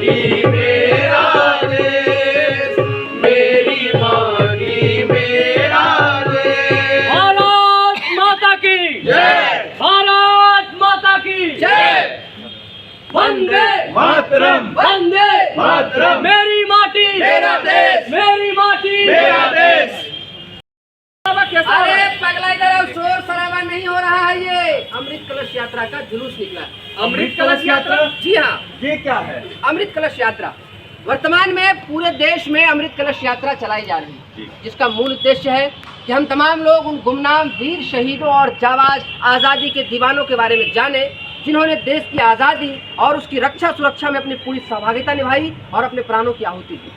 मेरा देश, मेरी माटी मेरा देश। भारत माता की जय, भारत माता की जय। वंदे मातरम, वंदे मातरम। मेरी माटी मेरा देश, मेरी माटी मेरा देश। अरे पगला, इधर शोर शराबा नहीं हो रहा है। ये अमृत कलश यात्रा का जुलूस निकला। अमृत कलश यात्रा? जी हाँ, ये क्या है? अमृत कलश यात्रा वर्तमान में पूरे देश में अमृत कलश यात्रा चलाई जा रही है, जिसका मूल उद्देश्य है कि हम तमाम लोग उन गुमनाम वीर शहीदों और जाबाज आज़ादी के दीवानों के बारे में जाने, जिन्होंने देश की आज़ादी और उसकी रक्षा सुरक्षा में अपनी पूरी सहभागिता निभाई और अपने प्राणों की आहुति दी।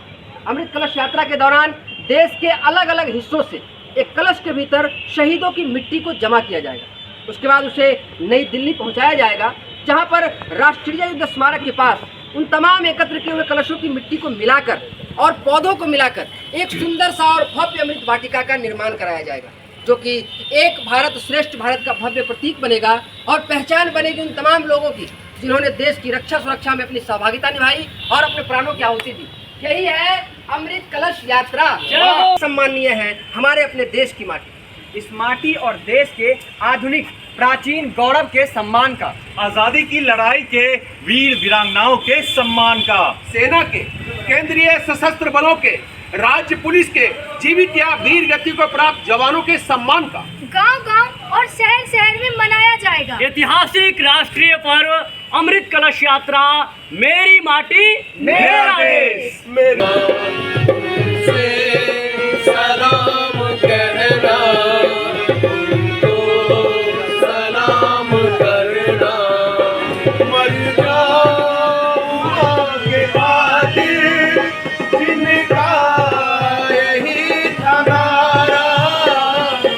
अमृत कलश यात्रा के दौरान देश के अलग अलग हिस्सों से एक कलश के भीतर शहीदों की मिट्टी को जमा किया जाएगा। उसके बाद उसे नई दिल्ली पहुंचाया जाएगा, जहां पर राष्ट्रीय युद्ध स्मारक के पास उन तमाम एकत्र किए हुए कलशों की मिट्टी को मिलाकर और पौधों को मिलाकर एक सुंदर सा और भव्य अमृत वाटिका का निर्माण कराया जाएगा, जो कि एक भारत श्रेष्ठ भारत का भव्य प्रतीक बनेगा और पहचान बनेगी उन तमाम लोगों की जिन्होंने देश की रक्षा सुरक्षा में अपनी सहभागिता निभाई और अपने प्राणों की आहुति दी। यही है अमृत कलश यात्रा। सम्मानीय है हमारे अपने देश की माटी, इस माटी और देश के आधुनिक प्राचीन गौरव के सम्मान का, आजादी की लड़ाई के वीर वीरांगनाओं के सम्मान का, सेना के, केंद्रीय सशस्त्र बलों के, राज्य पुलिस के जीवित या वीर गति को प्राप्त जवानों के सम्मान का गांव-गांव और शहर-शहर में मनाया जाएगा। ऐतिहासिक राष्ट्रीय पर्व अमृत कलश यात्रा मेरी माटी मेरा देश। मेरा से सलाम कहना, उनको सलाम करना, मर जाऊं के खातिर जिनका यही था नारा,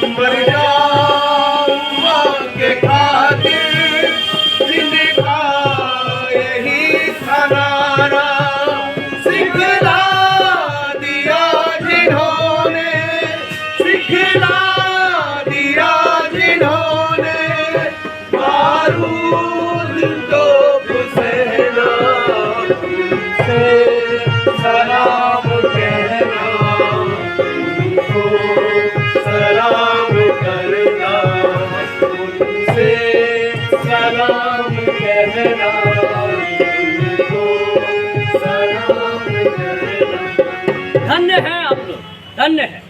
मर जाऊं के खातिर जिनका यही था नारा, सिखला दिया जिन्होंने, सिखला दिया जिन्होंने, बारूद तोप सेना, उनसे सलाम कहना, उनको सलाम करना, उनसे सलाम कहना, उनको सलाम करना। धन्य है आप लोग, धन्य है।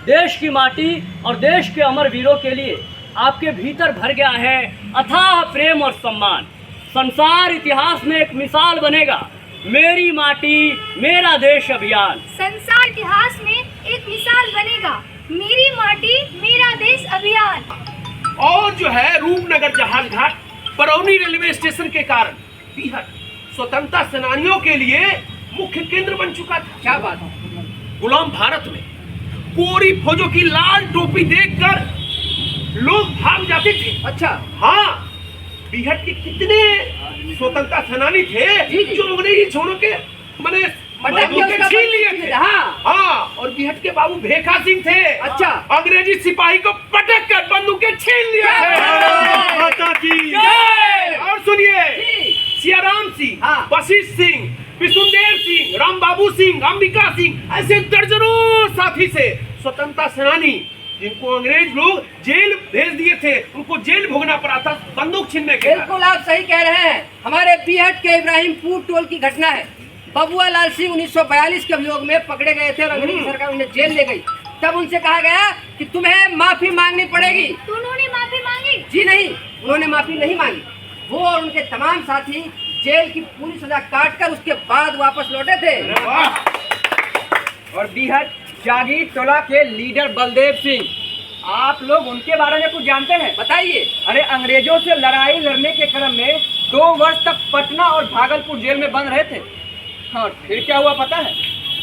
देश की माटी और देश के अमर वीरों के लिए आपके भीतर भर गया है अथाह प्रेम और सम्मान। संसार इतिहास में एक मिसाल बनेगा मेरी माटी मेरा देश अभियान। संसार इतिहास में एक मिसाल बनेगा मेरी माटी मेरा देश अभियान। और जो है रूपनगर जहाज घाट बरौनी रेलवे स्टेशन के कारण बीहट स्वतंत्रता सेनानियों के लिए मुख्य केंद्र बन चुका था। क्या बात है। गुलाम भारत में कोरी फौजों की लाल टोपी देखकर लोग भाग जाते थे। अच्छा, हाँ, बीहट के कितने स्वतंत्रता सेनानी थे जो अंग्रेजी छोरों के मने बंदूकें छीन लिए थे। हाँ, और बीहट के बाबू भेखा सिंह थे। अच्छा, अंग्रेजी सिपाही को पटक कर बंदूकें छीन लिए थे। माता की और सुनिए, सियाराम सिंह, हाँ। वशिष्ठ सिंह, विशुनदेव सिंह, राम बाबू सिंह, अंबिका सिंह, ऐसे दर्जनों साथी से स्वतंत्रता सेनानी जिनको अंग्रेज लोग जेल भेज दिए थे, उनको जेल भोगना पड़ा था बंदूक छीनने के। बिल्कुल आप सही कह रहे हैं। हमारे बीहट के इब्राहिमपुर टोल की घटना है। बबुआ लाल सिंह 1942 के अभियोग में पकड़े गए थे और अंग्रेजी सरकार उन्हें जेल ले गई। तब उनसे कहा गया कि तुम्हें माफी मांगनी पड़ेगी। तो उन्होंने माफी मांगी? जी नहीं, उन्होंने माफी नहीं मांगी। वो और उनके तमाम साथी जेल की पूरी सजा काटकर उसके बाद वापस लौटे थे। और बीहट जागीर टोला के लीडर बलदेव सिंह, आप लोग उनके बारे में कुछ जानते हैं? बताइए। अरे अंग्रेजों से लड़ाई लड़ने के क्रम में 2 वर्ष तक पटना और भागलपुर जेल में बंद रहे थे। हाँ, फिर क्या हुआ पता है?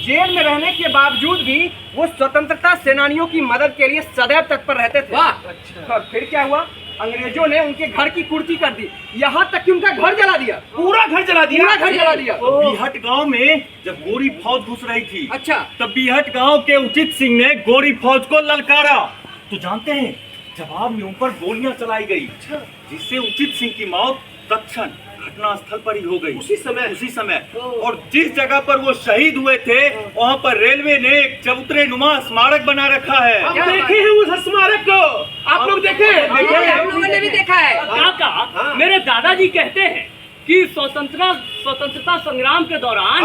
जेल में रहने के बावजूद भी वो स्वतंत्रता सेनानियों की मदद के लिए सदैव तत्पर रहते थे। वाह। हाँ, फिर क्या हुआ? अंग्रेजों ने उनके घर की कुर्की कर दी, यहाँ तक कि उनका घर जला दिया। पूरा घर जला दिया। पूरा घर जला दिया। बीहट गांव में जब गोरी फौज घुस रही थी, अच्छा, तब बीहट गांव के उचित सिंह ने गोरी फौज को ललकारा। तो जानते हैं, जवाब में उन पर गोलियां चलाई गई, जिससे उचित सिंह की मौत तत्क्षण घटना स्थल पर ही हो गई। उसी समय? उसी समय। और जिस जगह पर वो शहीद हुए थे वहाँ पर रेलवे ने एक चबूतरे नुमा स्मारक बना रखा है। हम देखे हैं उस स्मारक को, आप लोग देखे? हम लोगों ने भी देखा है। काका, मेरे दादाजी कहते हैं कि स्वतंत्रता संग्राम के दौरान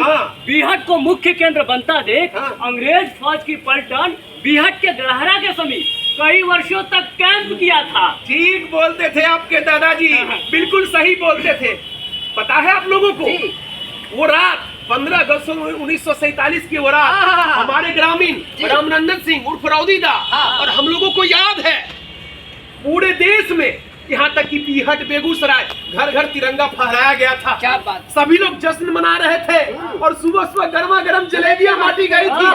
बीहट को मुख्य केंद्र बनता देख अंग्रेज फौज की पलटन बीहट के गड़हरा के समीप कई वर्षों तक कैंप किया था। ठीक बोलते थे आपके दादाजी, बिल्कुल सही बोलते थे। पता है आप लोगों को वो रात 15 अगस्त 1947 की वो रात हमारे ग्रामीण रामनंदन सिंह उर्फ रौदीदा और हम लोगों को याद है, पूरे देश में यहाँ तक कि बीहट बेगूसराय घर घर तिरंगा फहराया गया था। क्या बात। सभी लोग जश्न मना रहे थे और सुबह सुबह गर्मा गर्म जलेबियां बांटी गई थी।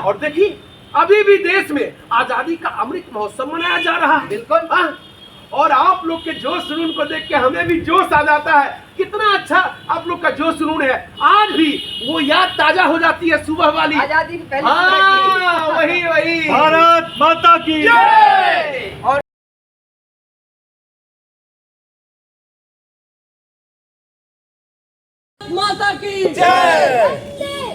और देखिए अभी भी देश में आजादी का अमृत महोत्सव मनाया जा रहा है। बिल्कुल। और आप लोग के जोश जुनून को देख के हमें भी जोश आ जाता है। कितना अच्छा आप लोग का जोश जुनून है। आज भी वो याद ताजा हो जाती है सुबह वाली। आजादी की पहली हाँ, वही भारत माता की जय। और माता की जय।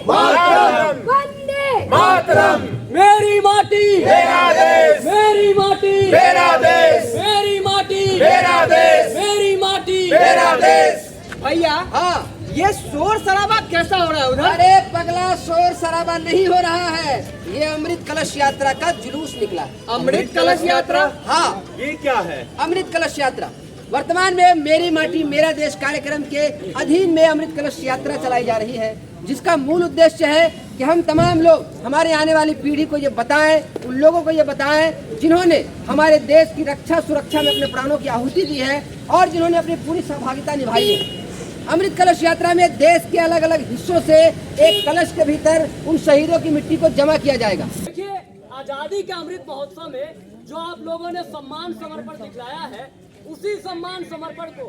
वंदे मातरम। मेरी माटी मेरा देश। मेरी माटी मेरा देश। मेरी माटी मेरा देश। मेरी माटी मेरा देश। भैया, हाँ, ये शोर शराबा कैसा हो रहा है उधर? अरे पगला, शोर शराबा नहीं हो रहा है। ये अमृत कलश यात्रा का जुलूस निकला। अमृत कलश यात्रा? हाँ, ये क्या है? अमृत कलश यात्रा वर्तमान में मेरी माटी मेरा देश कार्यक्रम के अधीन में अमृत कलश यात्रा चलाई जा रही है, जिसका मूल उद्देश्य है कि हम तमाम लोग हमारे आने वाली पीढ़ी को ये बताएं, उन लोगों को ये बताएं जिन्होंने हमारे देश की रक्षा सुरक्षा में अपने प्राणों की आहुति दी है और जिन्होंने अपनी पूरी सहभागिता निभाई है। अमृत कलश यात्रा में देश के अलग अलग हिस्सों से एक कलश के भीतर उन शहीदों की मिट्टी को जमा किया जाएगा। देखिए, आजादी के अमृत महोत्सव में जो आप लोगों ने सम्मान समर्पण दिखलाया है, उसी सम्मान समर्पण को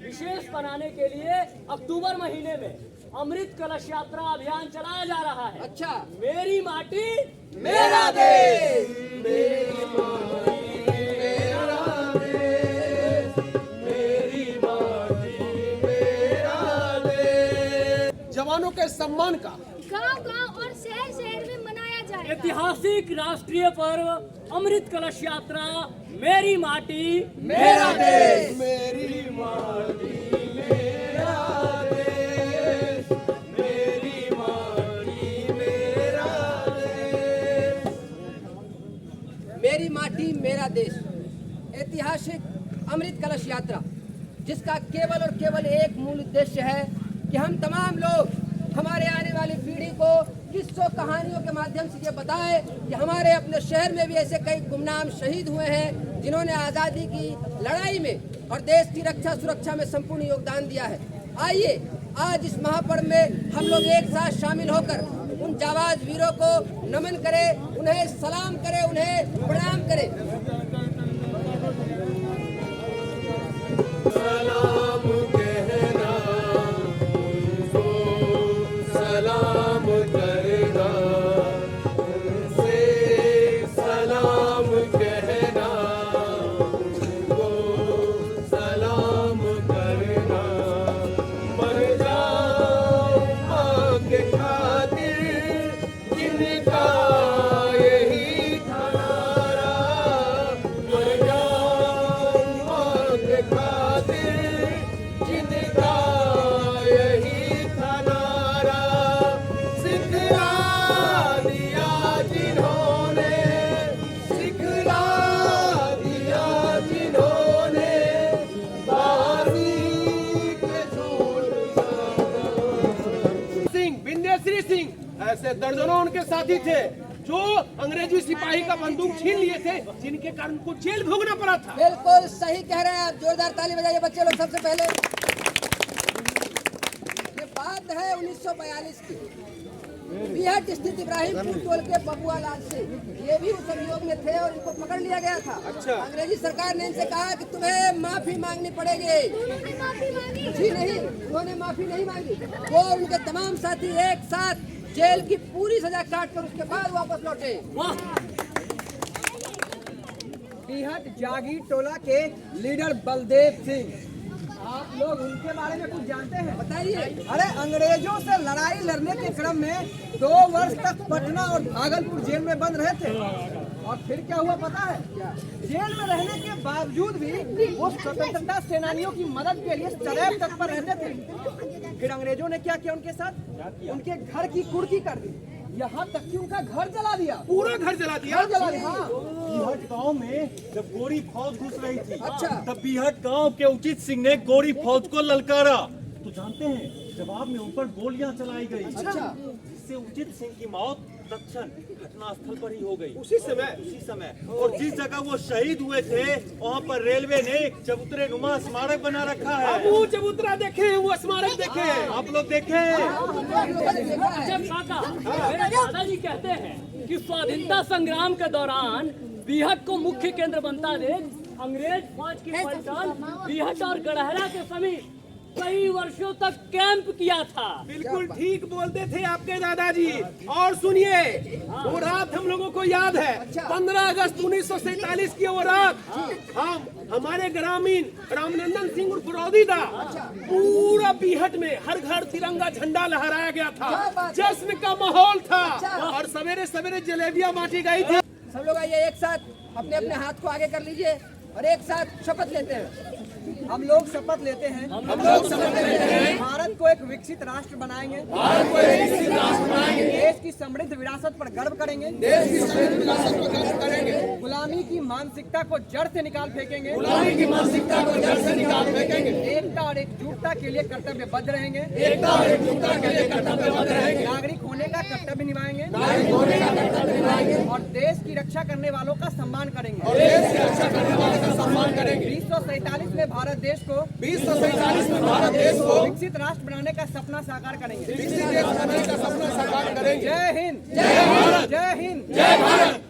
विशेष बनाने के लिए अक्टूबर महीने में अमृत कलश यात्रा अभियान चलाया जा रहा है। अच्छा, मेरी माटी मेरा देश। मेरी माटी मेरा देश। मेरी माटी मेरा देश। जवानों के सम्मान का गांव-गांव और शहर-शहर में मनाया जाएगा। ऐतिहासिक राष्ट्रीय पर्व अमृत कलश यात्रा मेरी माटी मेरा देश। मेरी माटी मेरा देश। मेरी माटी मेरा देश। मेरी माटी मेरा देश ऐतिहासिक अमृत कलश यात्रा, जिसका केवल और केवल एक मूल उद्देश्य है कि हम तमाम लोग हमारे आने वाली पीढ़ी को किस्सों कहानियों के माध्यम से ये बताएं कि हमारे अपने शहर में भी ऐसे कई गुमनाम शहीद हुए हैं जिन्होंने आज़ादी की लड़ाई में और देश की रक्षा सुरक्षा में संपूर्ण योगदान दिया है। आइए आज इस महापर्व में हम लोग एक साथ शामिल होकर उन जाबाज वीरों को नमन करें, उन्हें सलाम करें, उन्हें प्रणाम करें। सलाम कहना उनको, सलाम करना उनसे, सलाम कहना उनको, सलाम करना। मर जाओ माँ के खातिर जिनका यही था नारा। मर जाओ माँ के खातिर जिनका यही था नारा। सिखला दिया जिन्होंने, सिखला दिया जिन्होंने, बाजी के जोड़ सिंह, विंध्यश्री सिंह, ऐसे दर्जनों उनके साथी थे जो अंग्रेजी सिपाही का बंदूक छीन लिए थे, जिनके कारण उनको जेल भोगना पड़ा था। बिल्कुल सही कह रहे हैं आप, जोरदार ताली बजाइए बच्चे लोग सबसे पहले। ये बात है 1942 की। बिहार स्थित इब्राहिमपुर टोल के बबुआ लाल सिंह, ये भी उस अभियोग में थे और इनको पकड़ लिया गया था। अच्छा। अंग्रेजी सरकार ने इनसे कहा कि तुम्हें माफी मांगनी पड़ेगी। उन्होंने माफी मांगी। जी नहीं, उन्होंने माफी नहीं मांगी। वो और उनके तमाम साथी एक साथ जेल की पूरी सजा काट कर उसके बाद वापस लौटे। वाह, बिहट जागीर टोला के लीडर बलदेव सिंह आप लोग उनके बारे में कुछ जानते हैं? बताइए। अरे अंग्रेजों से लड़ाई लड़ने के क्रम में 2 वर्ष तक पटना और भागलपुर जेल में बंद रहे थे। और फिर क्या हुआ पता है? जेल में रहने के बावजूद भी वो स्वतंत्रता सेनानियों की मदद के लिए सदैव तत्पर रहते थे। फिर अंग्रेजों ने क्या किया उनके साथ? उनके घर की कुर्की कर दी, यहाँ तक कि उनका घर जला दिया। पूरा घर जला दिया। घर जला दिया, हाँ। बीहट गांव में जब गोरी फौज घुस रही थी, अच्छा। तब बीहट गांव के उचित सिंह ने गोरी फौज को ललकारा। तो जानते हैं जवाब में उन पर गोलियां चलाई गई। अच्छा। जिससे उचित सिंह की मौत तत्क्षण घटना स्थल पर ही हो गई। उसी समय और जिस जगह वो शहीद हुए थे वहाँ पर रेलवे ने एक चबूतरे नुमा स्मारक बना रखा है। अब वो चबूतरा देखे, वो स्मारक देखे। आप लोग देखें। अच्छा काका, मेरे दादाजी कहते हैं कि स्वाधीनता संग्राम के दौरान बीहट को मुख्य केंद्र बनता देख अंग्रेज फौज की पलटन बीहट और गड़हरा के समीप कई वर्षों तक कैंप किया था। बिल्कुल ठीक बोलते थे आपके दादाजी। और सुनिए, वो रात हम लोगों को याद है, 15 अगस्त 1947 की वो रात। हम हमारे ग्रामीण रामनंदन सिंह उर्फ रौदीदा पूरा बीहट में हर घर तिरंगा झंडा लहराया गया था। जश्न का माहौल था और सवेरे सवेरे जलेबियां बांटी गई थी। सब लोग आइए, एक साथ अपने अपने हाथ को आगे कर लीजिए और एक साथ शपथ लेते हैं। हम लोग शपथ लेते हैं भारत को एक विकसित राष्ट्र बनाएंगे। देश की समृद्ध विरासत पर गर्व करेंगे। गुलामी की मानसिकता को जड़ से निकाल फेंकेंगे। एकता और एकजुटता के लिए कर्तव्यबद्ध रहेंगे। नागरिक होने का कर्तव्य निभाएंगे और देश की रक्षा करने वालों का सम्मान करेंगे। 1947 में भारत देश को विकसित राष्ट्र बनाने का सपना साकार करेंगे। जय हिंद, जय भारत, जय हिंद, जय भारत।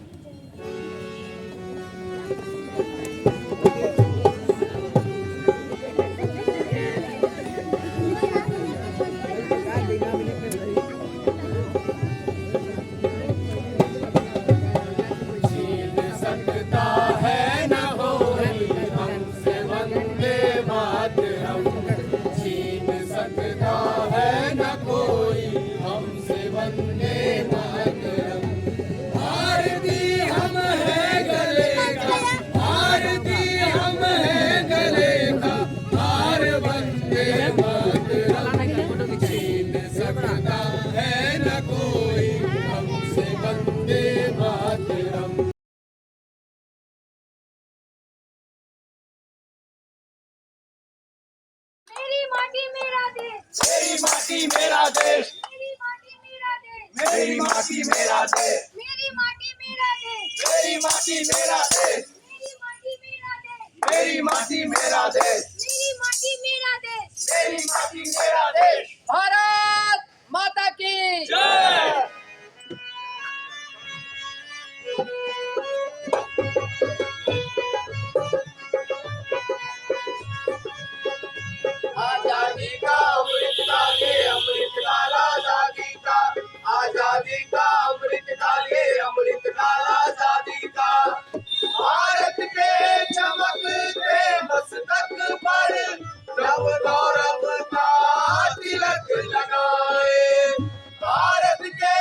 मेरी माटी मेरा देश, मेरी माटी मेरा देश, मेरी माटी मेरा देश, मेरी माटी मेरा देश, मेरी माटी मेरा देश, मेरी माटी मेरा देश, मेरी माटी मेरा देश, मेरी माटी मेरा देश, मेरी माटी मेरा देश। मेरी माटी मेरा देश। भारत माता की जय। आजादी का अमृत डाले, अमृत डाला आजादी का। आजादी का अमृत डाले, अमृत डाला आजादी का। भारत के चमकते मस्तक पर जब गौरव का तिलक लगाए। भारत के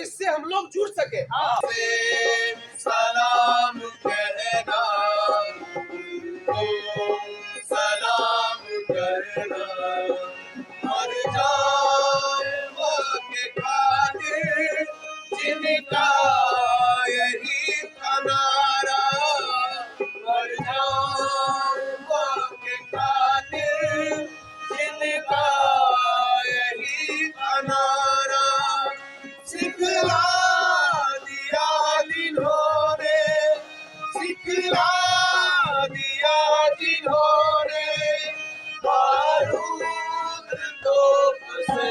इससे हम लोग जुड़ सके। सलाम कहना, उनको सलाम कहना, मर जाए वो के खातिर जिनका यही था नारा, मर जाए वो के खातिर जिनका यही था नारा, सिखला दिया जिन्होंने, सिखला दिया जिन्होंने, बारूद तोप से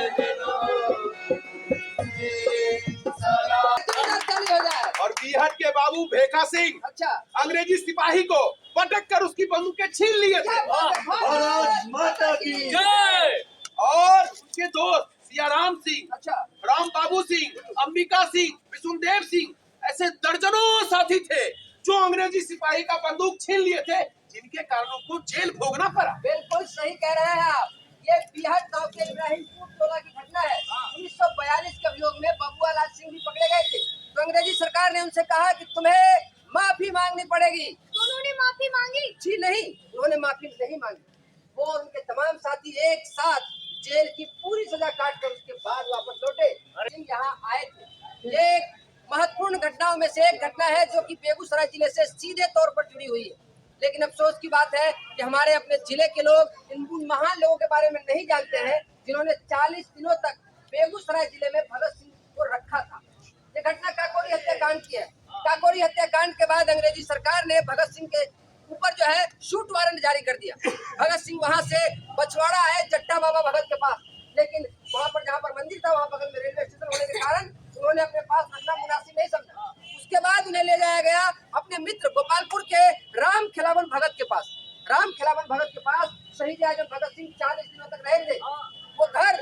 सलाम। ताली हो जाए। और बिहार के बाबू भेका सिंह अच्छा, अंग्रेजी सिपाही को पटक कर उसकी बंदूकें छीन लिए थे। भारत माता की जय। और उनके दोस्त सियाराम सिंह, अच्छा, राम बाबू सिंह, अंबिका सिंह, विशुनदेव सिंह, ऐसे दर्जनों साथी थे जो अंग्रेजी सिपाही का बंदूक छीन लिए थे, जिनके कारणों को जेल भोगना पड़ा। बिल्कुल सही कह रहे हैं आप। ये बिहार गांव के इब्राहिमपुर टोला की घटना है। 1942 के अभियोग में बबुआ लाल सिंह भी पकड़े गए थे, तो अंग्रेजी सरकार ने उनसे कहा कि तुम्हें माफी मांगनी पड़ेगी। उन्होंने माफी मांगी? जी नहीं, उन्होंने माफी नहीं मांगी। वो और उनके तमाम साथी एक साथ जेल की पूरी सजा काट कर उसके बाद वापस लौटे। सिंह यहाँ आए थे। ये एक महत्वपूर्ण घटनाओं में से एक घटना है जो कि बेगूसराय जिले से सीधे तौर पर जुड़ी हुई है। लेकिन अफसोस की बात है कि हमारे अपने जिले के लोग इन महान लोगों के बारे में नहीं जानते हैं, जिन्होंने 40 दिनों तक बेगूसराय जिले में भगत सिंह को रखा था। ये घटना काकोरी हत्याकांड की है। काकोरी हत्याकांड के बाद अंग्रेजी सरकार ने भगत सिंह के ऊपर जो है शूट वारंट जारी कर दिया। भगत सिंह वहां से बछवाड़ा आए जट्टा बाबा भगत के पास, लेकिन वहां पर जहां पर मंदिर था वहां बगल में रेलवे स्टेशन होने के कारण उन्होंने अपने पास रखना मुनासिब नहीं समझा। उसके बाद उन्हें ले जाया गया अपने मित्र गोपालपुर के राम खिलावन भगत के पास। राम खिलावन भगत के पास शहीद आजम भगत सिंह 40 दिनों तक रहेंगे। वो घर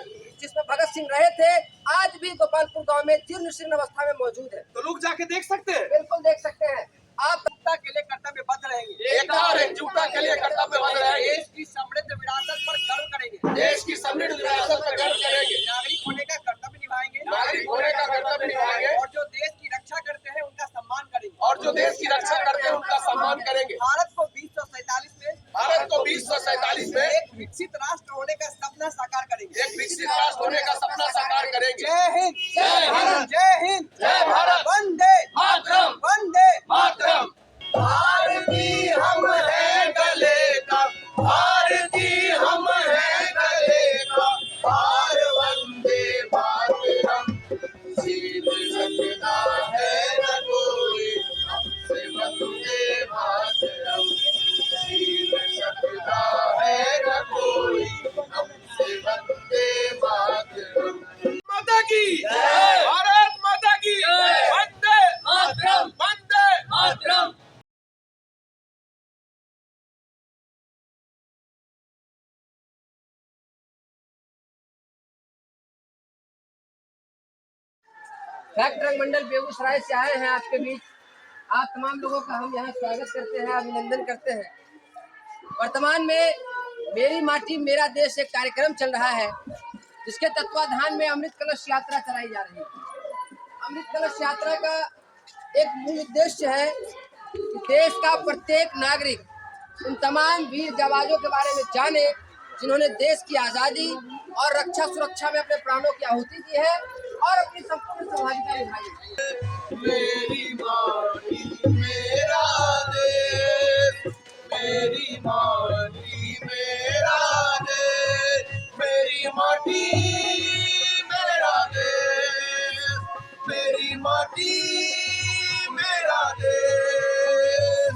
जिसमें भगत सिंह रहे थे आज भी गोपालपुर गांव में जीर्ण शीर्ण अवस्था में मौजूद है। तो लोग जाके देख सकते हैं। बिल्कुल देख सकते हैं। आप एकता के लिए कर्तव्यबद्ध रहेंगे। एकता और एकजुटता के लिए कर्तव्यबद्ध रहेंगे। देश की समृद्ध विरासत पर गर्व करेंगे। देश की समृद्ध विरासत पर गर्व करेंगे। नागरिक होने का कर्तव्य निभाएंगे। नागरिक होने का कर्तव्य निभाएंगे। और जो देश की रक्षा करते हैं उनका सम्मान करेंगे। और जो देश की रक्षा करते हैं उनका सम्मान करेंगे। भारत को 2047 में एक विकसित राष्ट्र होने का सपना साकार करेंगे। एक विकसित राष्ट्र होने का सपना साकार करेंगे। जय हिंद, जय भारत, जय हिंद, जय भारत, वंदे मातरम, वंदे मातरम। भारती हम है गले का, भारती हम है गले का, भार वंदे मातरम, सीध सकता है न कोई हमसे वंदे मातरम, सीध सकता है न कोई हमसे वंदे मातरम। माता की भारत माता की वंदे मातरम, वंदे मातरम। फैक्ट रंग मंडल बेगूसराय से आए हैं आपके बीच। आप तमाम लोगों का हम यहाँ स्वागत करते हैं, अभिनंदन करते हैं। वर्तमान में मेरी माटी मेरा देश एक कार्यक्रम चल रहा है, जिसके तत्वाधान में अमृत कलश यात्रा चलाई जा रही है। अमृत कलश यात्रा का एक मूल उद्देश्य है कि देश का प्रत्येक नागरिक उन तमाम वीर जाबाजों के बारे में जाने जिन्होंने देश की आज़ादी और रक्षा सुरक्षा में अपने प्राणों की आहुति दी है और अपनी संपूर्ण सहभागिता निभाई है। मेरी माटी मेरा देश, मेरी माटी मेरा देश, मेरी माटी मेरा देश, मेरी माटी मेरा देश।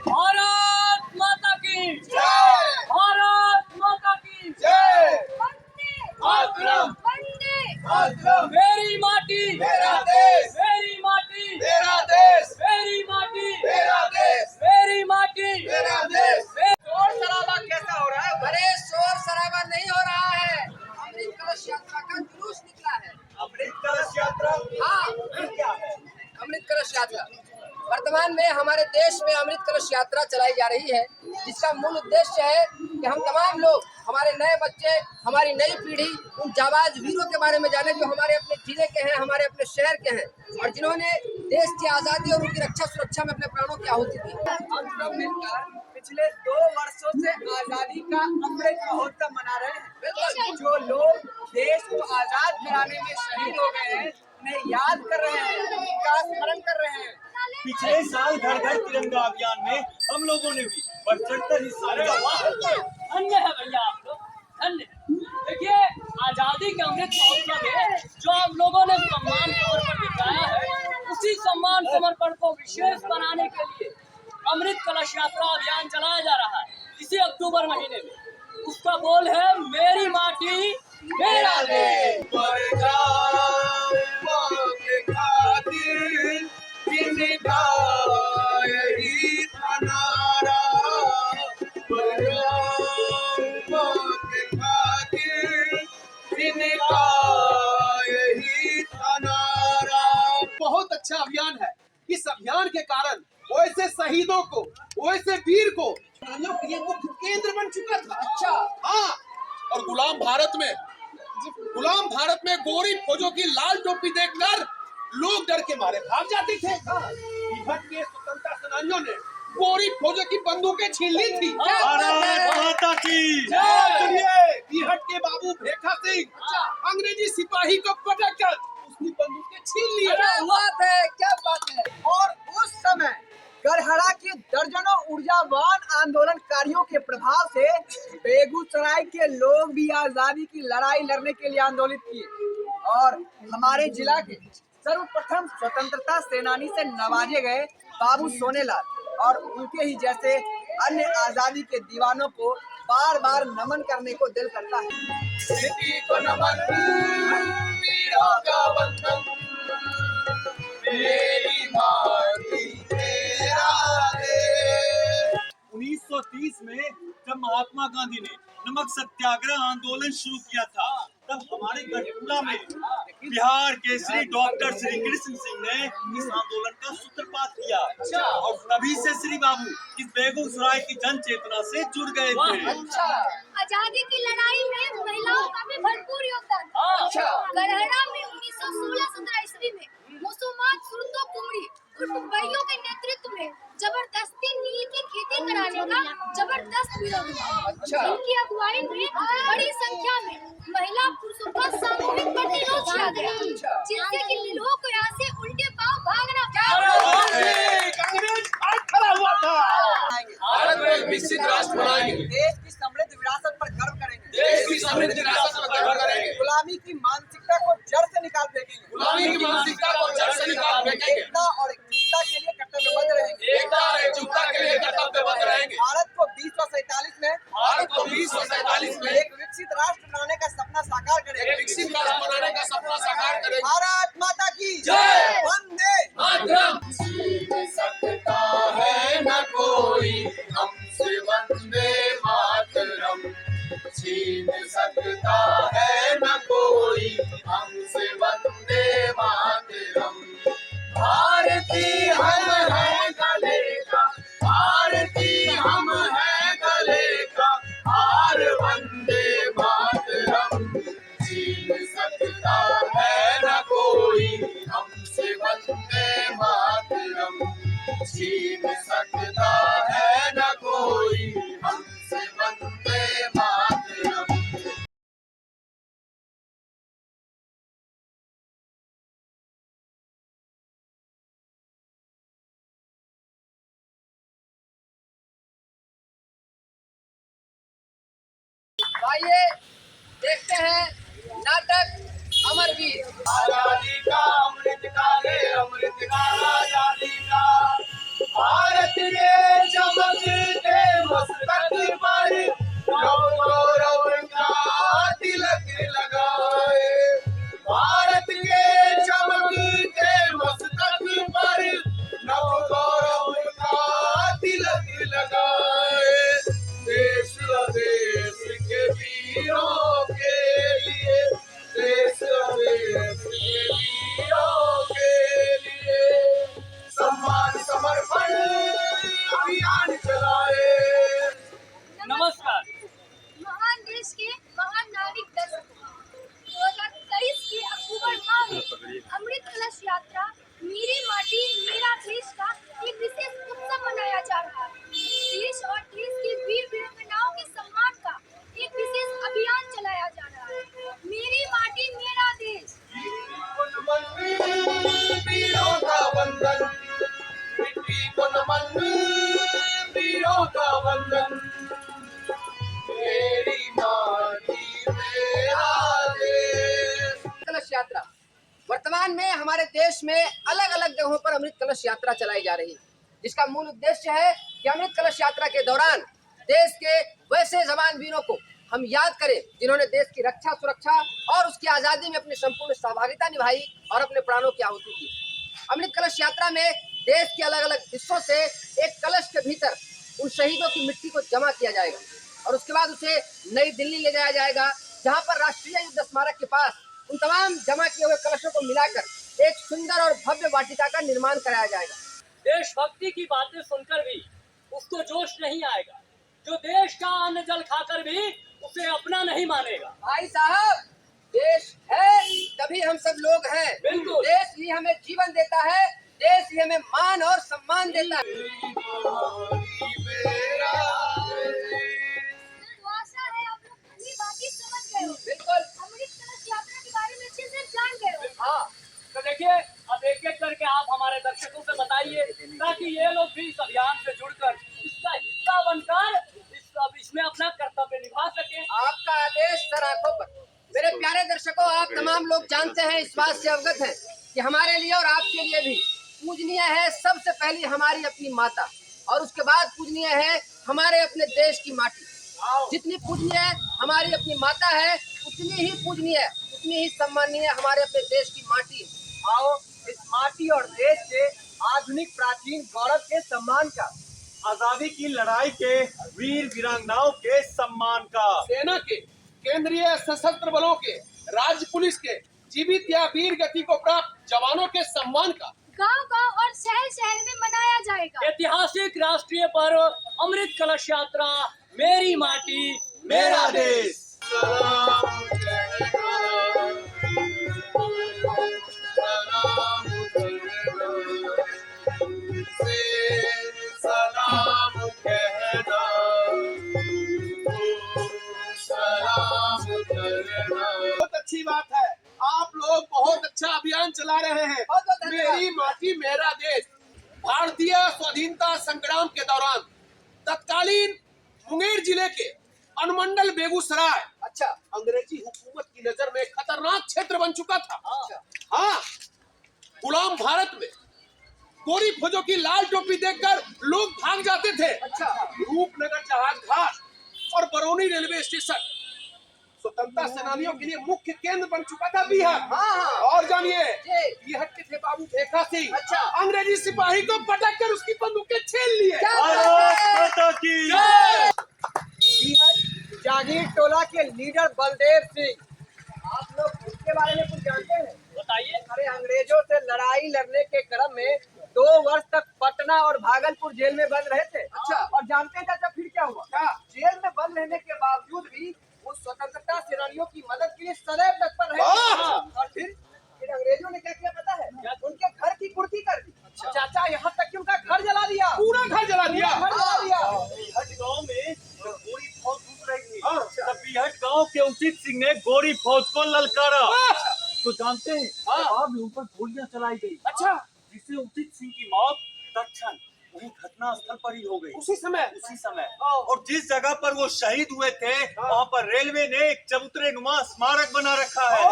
भारत माता की जय, भारत माता की जय, वंदे मातरम, वंदे मातरम। मेरी माटी मेरा देश, मेरी माटी मेरा देश, मेरी माटी मेरा देश, मेरी माटी मेरा देश। शोर शराबा कैसा हो रहा है? अरे शोर शराबा नहीं हो रहा है। अमृत कलश यात्रा चलाई जा रही है, जिसका मूल उद्देश्य है कि हम तमाम लोग, हमारे नए बच्चे, हमारी नई पीढ़ी उन जाबाज वीरों के बारे में जाने जो हमारे अपने जिले के हैं, हमारे अपने शहर के हैं और जिन्होंने देश की आज़ादी और उनकी रक्षा सुरक्षा में अपने प्राणों की आहुति दी। हम सब मिलकर पिछले 2 वर्षों से आजादी का अमृत महोत्सव मना रहे हैं। जो लोग देश को आजाद कराने में शहीद हो गए हैं, उन्हें याद कर रहे हैं, उनका स्मरण कर रहे हैं। पिछले साल घर घर तिरंगा अभियान में हम लोगों ने भी बढ़ चढ़कर हिस्सा लिया। धन्य है भैया आप लोग, धन्य है। देखिए, आजादी के अमृत महोत्सव में जो आप लोगों ने सम्मान समर्पण दिखाया है, उसी सम्मान समर्पण को विशेष बनाने के लिए अमृत कलश यात्रा अभियान चलाया जा रहा है इसी अक्टूबर महीने में। उसका बोल है मेरी माटी मेरा देश। बहुत अच्छा अभियान है। इस अभियान के कारण वैसे शहीदों को, वैसे वीर को केंद्र बन चुका था। अच्छा, हाँ, और गुलाम भारत में गोरी फौजों की लाल टोपी देखकर लोग डर के मारे भाग जाते थे। तिब्बत के स्वतंत्रता सेनानियों ने गोरी फौजों की बंदूकें छीन ली थी। भारत माता की सुनिए, बिहट के बाबू भेखा सिंह अंग्रेजी सिपाही को पटककर उसकी बंदूकें छीन ली। क्या बात है, क्या बात है। और उस समय गढ़हरा के दर्जनों ऊर्जावान आंदोलनकारियों के प्रभाव से बेगूसराय के लोग भी आजादी की लड़ाई लड़ने के लिए आंदोलित किए और हमारे जिला के सर्वप्रथम स्वतंत्रता सेनानी से नवाजे गए बाबू सोनेलाल और उनके ही जैसे अन्य आजादी के दीवानों को बार बार नमन करने को दिल करता है। को नमन, वीरों का वंदन, मेरी माटी मेरा देश। 1930 में जब महात्मा गांधी ने नमक सत्याग्रह आंदोलन शुरू किया था, तब हमारे गढ़पुरा में बिहार के श्री डॉक्टर श्री कृष्ण सिंह ने इस आंदोलन का सूत्रपात किया और तभी से श्री बाबू इस बेगूसराय की जन चेतना से जुड़ गए थे। आजादी की लड़ाई में महिलाओं का भी भरपूर योगदान। गढ़हरा में 1916-17 ईस्वी में मुसलमान सुरतो कुमरी उर्फ भाइयों के नेतृत्व में जबरदस्ती नील की खेती कराने का जबरदस्त विरोध हुआ। इनकी अगुवाई में बड़ी संख्या में महिला पुरुषों का सामूहिक प्रतिरोध किया गया, जिससे कि लोगों को यहाँ से उल्टे पांव भागना पड़ा। अंग्रेज आज खड़ा हुआ था। भारत में एक विकसित राष्ट्र बनाएंगे, देश की समृद्ध विरासत पर गर्व करेंगे, देश की समृद्ध विरासत पर गर्व करेंगे, गुलामी की मानसिकता को जड़ से निकाल फेंकेंगे, गुलामी की मानसिकता को जड़ से निकाल फेंकेंगे, एकता और एकजुटता के लिए कर्तव्यबद्ध रहेंगे, एकता और एकजुटता के लिए कर्तव्यबद्ध रहेंगे। भारत को 2047 में एक विकसित राष्ट्र बनाने का सपना साकार करेंगे, विकसित राष्ट्र बनाने का सपना साकार करेंगे। भारत माता की जय। वंदे मातरम। छीन सकता है न कोई हमसे वंदे मातरम, छीन सकता है न कोई हमसे वंदे मातरम। भारती हम है गले का, भारती हम है गले का, हार वंदे मातरम। छीन सकता है न कोई हमसे वंदे मातरम, छीन सकता है न कोई हमसे वंदे मातरम। आइए देखते हैं नाटक अमरवीर। आजादी का अमृत काले, अमृत काल आजादी का। भारत के चमकते मस्तक पर गौरव का तिलक लगाए, भारत के चमकते मस्तक पर गौरव का तिलक लगाए। देश देश के वीरों के लिए, देश देश के वीरों के लिए सम्मान समर्पण अभियान वतन, मेरी माटी मेरा देश। कलश यात्रा वर्तमान में हमारे देश में अलग अलग जगहों पर अमृत कलश यात्रा चलाई जा रही है, जिसका मूल उद्देश्य है कि अमृत कलश यात्रा के दौरान देश के वैसे जवान वीरों को हम याद करें जिन्होंने देश की रक्षा, सुरक्षा और उसकी आजादी में अपनी संपूर्ण सहभागिता निभाई और अपने प्राणों की आहुति दी। अमृत कलश यात्रा में देश के अलग अलग हिस्सों से एक कलश के भीतर उन शहीदों की मिट्टी को जमा किया जाएगा और उसके बाद उसे नई दिल्ली ले जाया जाएगा, जहां पर राष्ट्रीय युद्ध स्मारक के पास उन तमाम जमा किए हुए कलशों को मिलाकर एक सुंदर और भव्य वाटिका का निर्माण कराया जाएगा। देशभक्ति की बातें सुनकर भी उसको जोश नहीं आएगा, जो देश का अन्न जल खाकर भी उसे अपना नहीं मानेगा। भाई साहब, देश है तभी हम सब लोग हैं। बिल्कुल। देश ही हमें जीवन देता है, देश ही हमें मान और सम्मान देता है। तो आशा है आप लोग सभी बातें समझ गए हो। बिल्कुल। अमृत कलश यात्रा के बारे में अच्छे से जान गए हो। हाँ, तो देखिए, अब एक एक करके आप हमारे दर्शकों से बताइए, ताकि ये लोग भी इस अभियान से जुड़कर इसका हिस्सा बनकर इसमें अपना कर्तव्य निभा सके। आपका आदेश सर आंखों पर। मेरे प्यारे दर्शकों, आप तमाम लोग जानते हैं, इस बात से अवगत हैं कि हमारे लिए और आपके लिए भी पूजनीय है सबसे पहली हमारी अपनी माता, और उसके बाद पूजनीय है हमारे अपने देश की माटी। जितनी पूजनीय हमारी अपनी माता है, उतनी ही पूजनीय, उतनी ही सम्मानीय हमारे अपने देश की माटी है। आओ इस माटी और देश के आधुनिक प्राचीन गौरव के सम्मान का, आजादी की लड़ाई के वीर वीरांगनाओं के सम्मान का, सेना के, केंद्रीय सशस्त्र बलों के, राज्य पुलिस के जीवित या वीर गति को प्राप्त जवानों के सम्मान का गांव-गांव और शहर-शहर में मनाया जाएगा। ऐतिहासिक राष्ट्रीय पर्व अमृत कलश यात्रा, मेरी माटी मेरा देश। सलाम कहना, सलाम करना। बहुत अच्छी बात है, आप लोग बहुत अच्छा अभियान चला रहे हैं। बहुत धन्यवाद। मेरी माटी मेरा देश। भारतीय स्वाधीनता संग्राम के दौरान तत्कालीन मुंगेर जिले के अनुमंडल बेगूसराय अच्छा, अंग्रेजी हुकूमत की नजर में खतरनाक क्षेत्र बन चुका था। अच्छा। हाँ, गुलाम भारत में गोरी फौजों की लाल टोपी देखकर लोग भाग जाते थे। अच्छा। रूपनगर जहाज घाट और बरौनी रेलवे स्टेशन स्वतंत्रता सेनानियों के लिए मुख्य केंद्र बन चुका था बिहार। हाँ। और जानिए, जी। बिहार के थे बाबू भेखा सिंह। अच्छा। अंग्रेजी सिपाही को पटक कर उसकी बंदूकें छीन लिए। क्या भारत माता की बिहार जागीर टोला के लीडर बलदेव सिंह, आप लोग उसके बारे में कुछ जानते हैं? बताइए। अरे, अंग्रेजों से लड़ाई लड़ने के क्रम में 2 वर्ष तक पटना और भागलपुर जेल में बंद रहे थे। अच्छा। और जानते हैं चाचा फिर क्या हुआ? क्या? जेल में बंद रहने के बावजूद भी वो स्वतंत्रता सेनानियों की मदद के लिए सदैव तत्पर रहे। हाँ। और फिर अंग्रेजों ने क्या किया पता है? उनके घर की कुर्की कर दी। चाचा, यहाँ तक कि उनका घर जला दिया। पूरा घर जला दिया। घर जला दिया। बिहट गांव में जब गोरी फौज घुस रही थी, हाँ। तब बिहट गांव के उचित सिंह ने गोरी फौज को ललकारा। तो जानते हैं, आप लोगों पर गोलियां चलाई गई। अच्छा। जिससे उचित सिंह की मौत तत्क्षण वही घटना स्थल पर ही हो गई। उसी समय और जिस जगह पर वो शहीद हुए थे, वहाँ पर रेलवे ने एक चबूतरे नुमा स्मारक बना रखा है।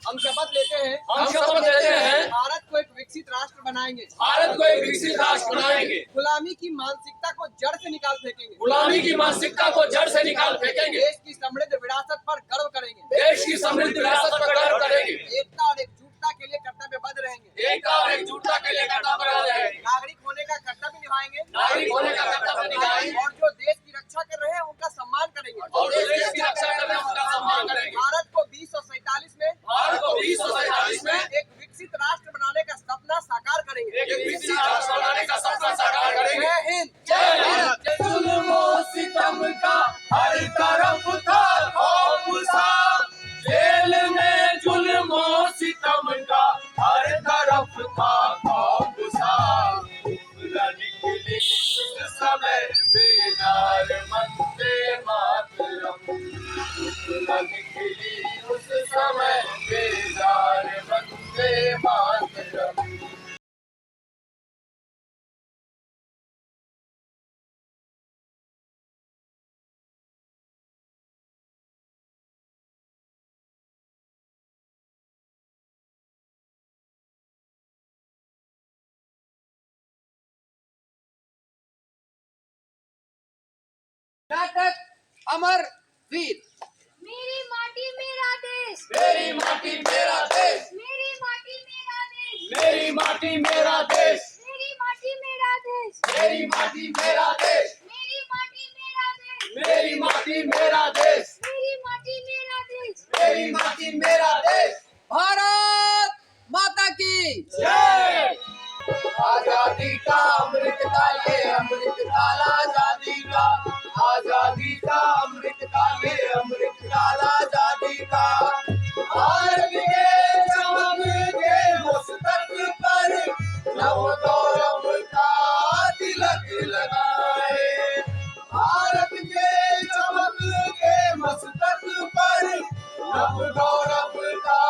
हम शपथ लेते हैं। हम शपथ लेते हैं। भारत को एक विकसित राष्ट्र बनाएंगे। भारत को एक विकसित राष्ट्र बनाएंगे। गुलामी की मानसिकता को जड़ से निकाल फेंकेंगे। गुलामी की मानसिकता को जड़ से निकाल फेंकेंगे। देश की समृद्ध विरासत पर गर्व करेंगे। देश की समृद्ध विरासत पर गर्व करेंगे। एकता और एकजुटता के लिए कर्तव्यबद्ध रहेंगे। एकता और एकजुटता के लिए कर्तव्यबद्ध रहेंगे। नागरिक होने का कर्तव्य निभाएंगे। नागरिक होने का कर्तव्य निभाएंगे। और जो देश की रक्षा कर रहे हैं उनका सम्मान करेंगे। और जो देश की रक्षा कर रहे हैं उनका सम्मान करेंगे। भारत को 2047 में एक विकसित राष्ट्र बनाने का सपना साकार करेंगे। एक विकसित राष्ट्र बनाने का सपना साकार करेंगे। जय हिंद। जय भारत। जुल्मो सितम का हर तरफ था खौफ सा, जेल में जुल्मो सितम का हर तरफ था खौफ सा, निकली उस समय बेना नाटक अमर वीर। मेरी माटी मेरा देश, मेरी माटी मेरा देश, मेरी माटी मेरा देश, मेरी माटी मेरा देश, मेरी माटी मेरा देश, मेरी माटी मेरा देश, मेरी माटी मेरा देश, मेरी माटी मेरा देश, मेरी माटी मेरा देश। मेरी माटी मेरा देश। भारत माता की जय। आजादी का अमृत काल, ये अमृत काल आजादी का, आजादी का अमृत काल, ये अमृत काल आजादी का। भारत के चमक के मस्तक पर नव गौरव का तिलक लगाए। भारत के चमक के मस्तक पर नव गौरव का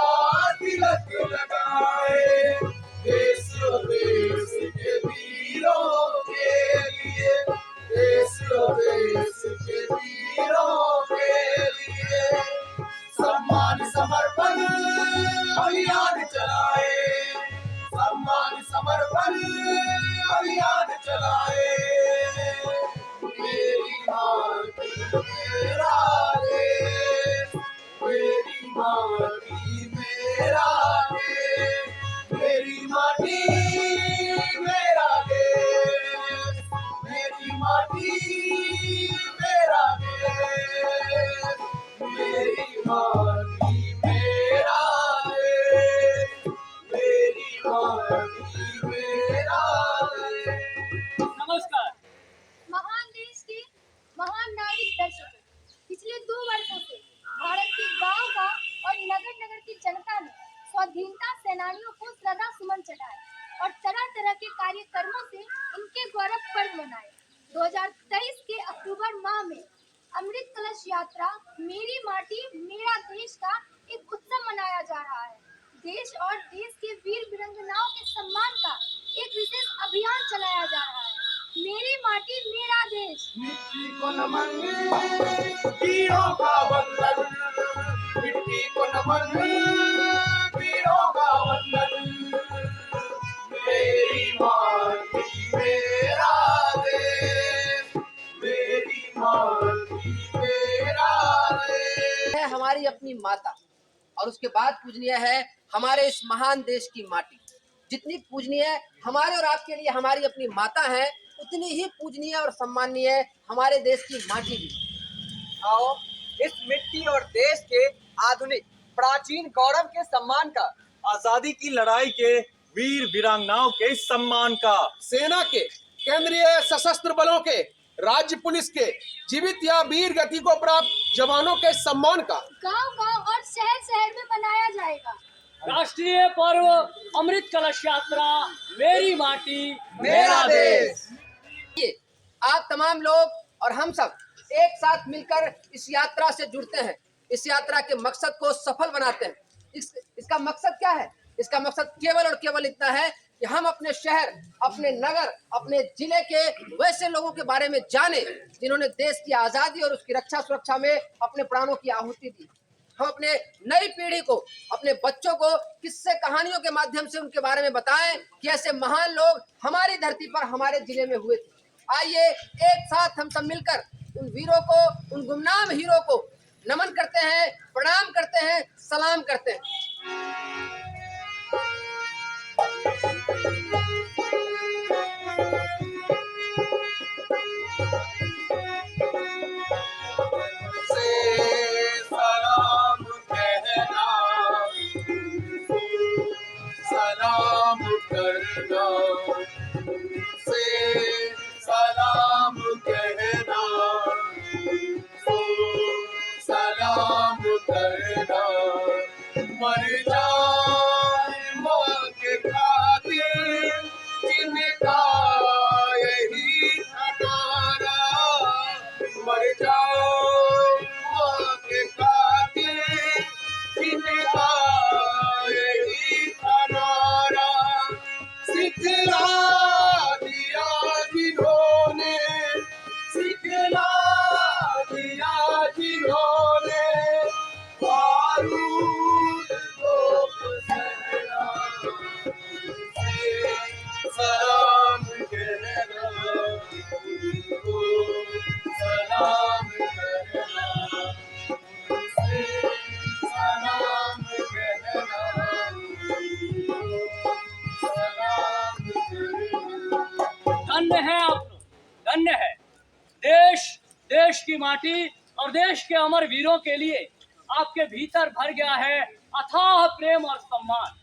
तिलक लगाए। देश देश के वीरों के लिए, देश देश के वीरों के लिए सम्मान समर्पण अभियान चलाए, सम्मान समर्पण अभियान चलाए। मेरी माटी मेरा देश, मेरी माटी मेरा देश, मेरी माटी मेरा देश, मेरी माटी मेरा देश, मेरी माटी मेरा देश, मेरी माटी मेरा देश। नमस्कार। महान देश के महान नागरिक दर्शकों, पिछले 2 वर्षों से भारत के गांव-गांव और नगर-नगर की जनता ने स्वाधीनता सेनानियों को श्रद्धा सुमन चढ़ाए और तरह-तरह के कार्यक्रमों से इनके गौरव पर्व मनाए। 2023 के अक्टूबर माह में अमृत कलश यात्रा मेरी माटी मेरा देश का एक उत्सव मनाया जा रहा है। देश और देश के वीर वीरांगनाओं के सम्मान का एक विशेष अभियान चलाया जा रहा है। मेरी माटी मेरा देश। मिट्टी को नमन, वीरों का वंदन, मिट्टी को नमन, वीरों का वंदन। मेरी माटी मेरा देश, मेरी माटी मेरा देश। है हमारी अपनी माता और उसके बाद पूजनीय है हमारे इस महान देश की माटी। जितनी पूजनीय हमारे और आपके लिए हमारी अपनी माता है, उतनी ही पूजनीय और सम्माननीय हमारे देश की माटी भी। आओ इस मिट्टी और देश के आधुनिक प्राचीन गौरव के सम्मान का, आजादी की लड़ाई के वीर वीरांगनाओं के सम्मान का, सेना के, केंद्रीय सशस्त्र बलों के, राज्य पुलिस के जीवित या वीर गति को प्राप्त जवानों के सम्मान का गांव-गांव और शहर-शहर में मनाया जाएगा। राष्ट्रीय पर्व अमृत कलश यात्रा मेरी माटी मेरा देश। ये आप तमाम लोग और हम सब एक साथ मिलकर इस यात्रा से जुड़ते हैं, इस यात्रा के मकसद को सफल बनाते हैं। इसका मकसद क्या है? इसका मकसद केवल और केवल इतना है कि हम अपने शहर, अपने नगर, अपने जिले के वैसे लोगों के बारे में जाने जिन्होंने देश की आजादी और उसकी रक्षा सुरक्षा में अपने प्राणों की आहुति दी। हम अपने नई पीढ़ी को, अपने बच्चों को किस्से कहानियों के माध्यम से उनके बारे में बताएं कि ऐसे महान लोग हमारी धरती पर हमारे जिले में हुए थे। आइए एक साथ हम सब मिलकर उन वीरों को, उन गुमनाम हीरो को नमन करते हैं, प्रणाम करते हैं, सलाम करते हैं। सलाम कहना, सलाम करना, से सलाम कहना, सलाम करना। मर जाए माँ के खातिर जिनका यही ठिकाना, मर जाए माँ के खातिर जिनका यही ठिकाना। सिखला दिया जिन्होंने, सिखला दिया जिन्होंने बारूद को सहरा, सलाम कहना, सलाम देश की माटी और देश के अमर वीरों के लिए आपके भीतर भर गया है अथाह प्रेम और सम्मान।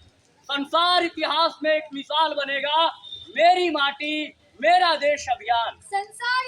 संसार इतिहास में एक मिसाल बनेगा मेरी माटी मेरा देश अभियान। संसार